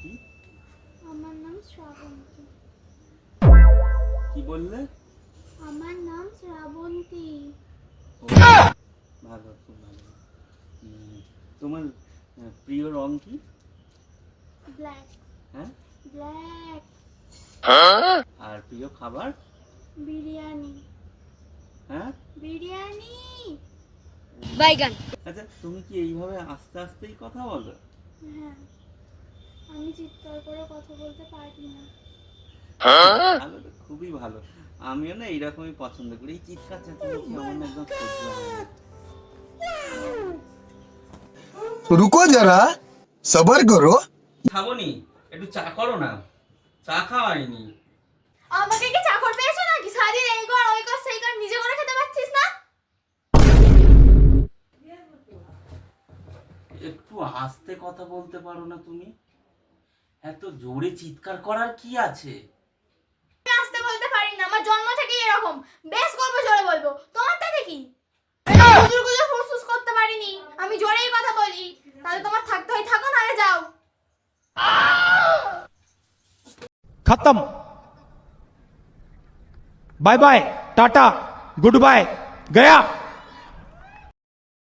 কি? আমার নাম শ্রাবন্তী। কি বললে? আমার নাম শ্রাবন্তী। ও, ভালো, খুব ভালো। তোমার প্রিয় রং কি? ব্ল্যাক। হ্যাঁ, ব্ল্যাক। আর প্রিয় খাবার? বিরিয়ানি। হ্যাঁ, বিরিয়ানি। বাইগান। আচ্ছা, তুমি কি এইভাবে আস্তে আস্তেই কথা বলো? হ্যাঁ, আমি চিৎকার করে কথা বলতে পারি না। ভালো তো, খুবই ভালো। আমিও না এইরকমই পছন্দ করি। এই চিৎকার চেঁচামেচি আমার না একদম সহ্য হয় না। रुको जरा सबर करो। খাবনি, একটু চা করো না। চা খাওয়াইনি। আমাকে কি চাকর পেয়েছো নাকি? সারাদিন এই কর ওই কর সেই কর, নিজে করে খেতে পারছিস না? একটু আস্তে কথা বলতে পারো না তুমি? এত জোরে চিৎকার করার কি আছে? আমি আসতে বলতে পারি না, আমার জন্ম থেকেই এরকম। বেশ গল্প জোরে বলবো, তোমার তাতে কি? গুজুর গুজুর ফুসফুস করতে পারিনি, আমি জোরেই কথা বলি। তাহলে তোমার থাকতে হয় থাকো, নাহলে যাও। खत्म। Bye bye, tata, good bye, गया।